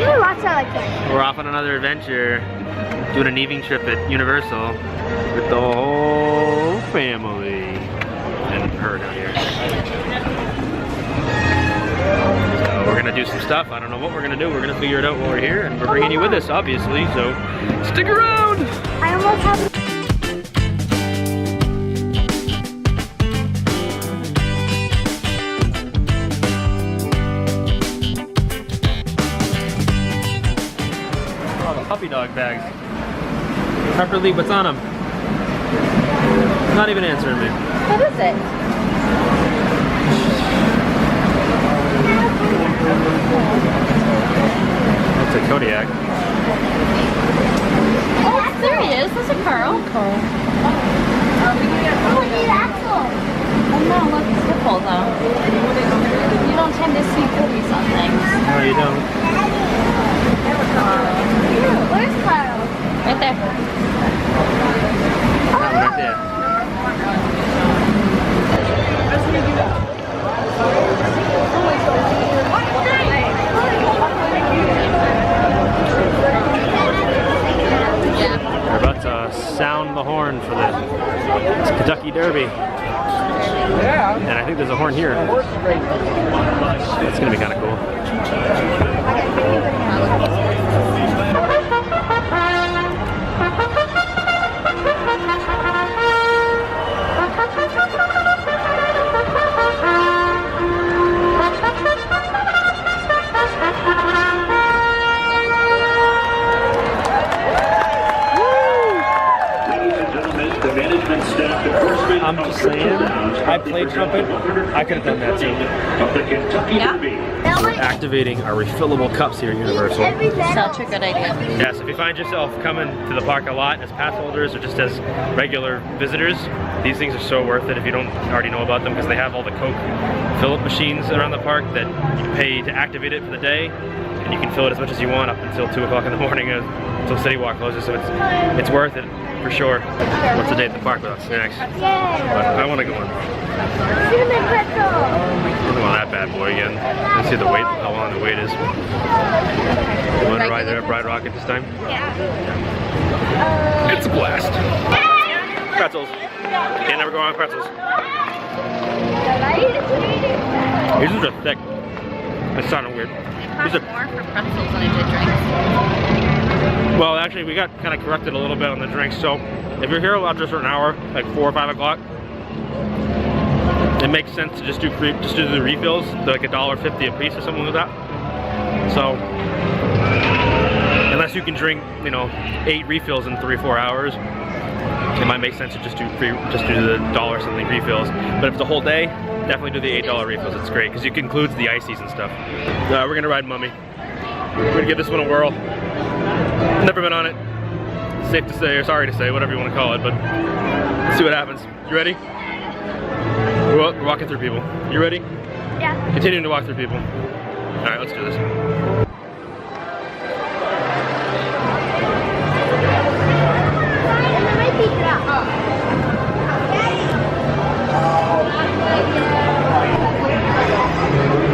only watch that like that. We're off on another adventure, doing an evening trip at Universal with the whole family and her down here. So we're gonna do some stuff. I don't know what we're gonna do. We're gonna figure it out while we're here, and we're bringing you with us, obviously. So stick around. I almost have. Puppy dog bags. Properly, what's on them? Not even answering me. What is it? That's a Kodiak. Oh, there he is. That's a Carl. Carl. Oh, need Axel. Oh no, look, it's Nicole though. You don't tend to see puppies on things. No, you don't. Where's Carl? Right there. Right there. We're about to sound the horn for the Kentucky Derby. And I think there's a horn here. It's gonna be kind of cool. I'm just saying, I played trumpet, I could have done that too. Yeah? We're activating our refillable cups here at Universal. Such a good idea. Yes, if you find yourself coming to the park a lot as pass holders or just as regular visitors, these things are so worth it if you don't already know about them, because they have all the Coke fill-up machines around the park that you pay to activate it for the day, and you can fill it as much as you want up until 2 o'clock in the morning until City Walk closes, so it's worth it for sure. What's a day at the park without snacks? But I want to go on. Cinnamon pretzel. I'm on that bad boy again. Let's see the wait, how long the wait is. You want to ride there at Bride Rocket this time? Yeah. It's a blast. Pretzels. Can't never go wrong with pretzels. These ones are thick. It's sounding weird. It cost more for pretzels than it did drinks. Well, actually, we got kind of corrected a little bit on the drinks. So, if you're here after a certain hour, like 4 or 5 o'clock, it makes sense to just do the refills, like $1.50 a piece or something like that. So, unless you can drink, you know, 8 refills in 3 or 4 hours, it might make sense to just do the $1 something refills. But if it's a whole day, definitely do the $8 refills. It's great because it includes the ices and stuff. We're gonna ride Mummy. We're gonna give this one a whirl. Never been on it. Safe to say, or sorry to say, whatever you want to call it, but let's see what happens. You ready? We're walking through people. You ready? Yeah. Continuing to walk through people. All right, let's do this.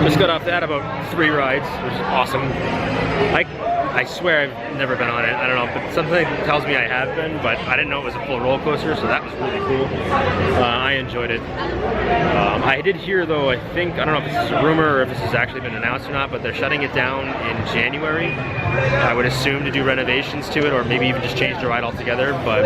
Just got off that about 3 rides, which is awesome. I swear I've never been on it. I don't know, but something tells me I have been, but I didn't know it was a full roller coaster, so that was really cool. I enjoyed it. I did hear though, I don't know if this is a rumor or if this has actually been announced or not, but they're shutting it down in January. I would assume to do renovations to it, or maybe even just change the ride altogether, but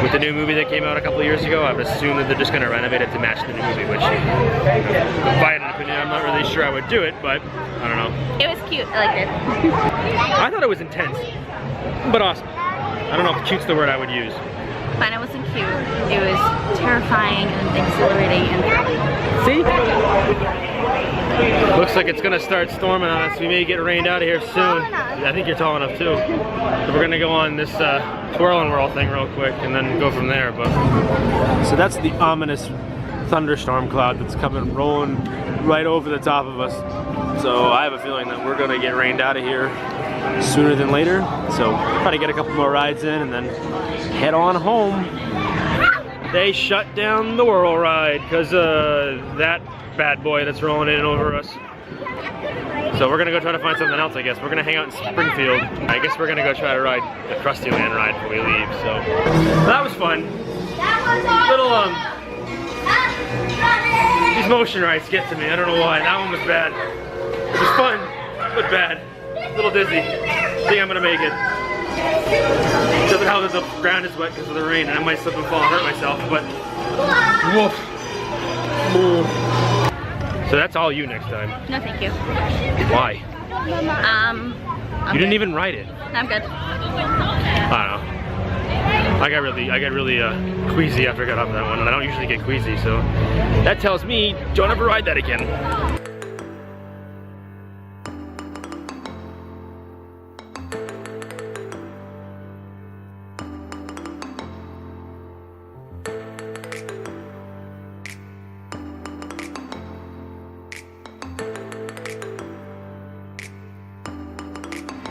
with the new movie that came out a couple of years ago, I would assume that they're just going to renovate it to match the new movie, which, if I had an opinion, I'm not really sure I would do it, but I don't know. It was cute. I liked it. I thought it was intense, but awesome. I don't know if cute's the word I would use. Fine, it wasn't cute. It was terrifying and exhilarating and thrilling. See? Looks like it's gonna start storming on us. We may get rained out of here soon. I think you're tall enough too. So we're gonna go on this twirl and whirl thing real quick and then go from there. But so that's the ominous thunderstorm cloud that's coming rolling right over the top of us. So I have a feeling that we're gonna get rained out of here sooner than later. So try to get a couple more rides in and then head on home. They shut down the whirl ride because that bad boy that's rolling in over us. So we're gonna go try to find something else, I guess. We're gonna hang out in Springfield. I guess we're gonna go try to ride the Krusty Land ride before we leave, so. That was fun. Little, these motion rides get to me, I don't know why. That one was bad. It was fun, but bad. A little dizzy. I think I'm gonna make it. Except how the ground is wet because of the rain, and I might slip and fall and hurt myself, but woof. So that's all you next time. No, thank you. Why? I'm You didn't good. even ride it. I'm good. I don't know. I got really queasy after I got off that one, and I don't usually get queasy, so that tells me don't ever ride that again.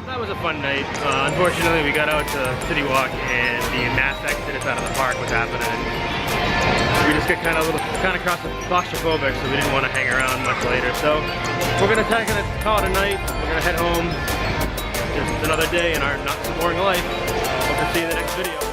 That was a fun night. Unfortunately, we got out to City Walk and the mass exodus out of the park was happening. We just got kind of claustrophobic, so we didn't want to hang around much later. So we're gonna call it a night. We're gonna head home. Just another day in our not so boring life. Hope to see you in the next video.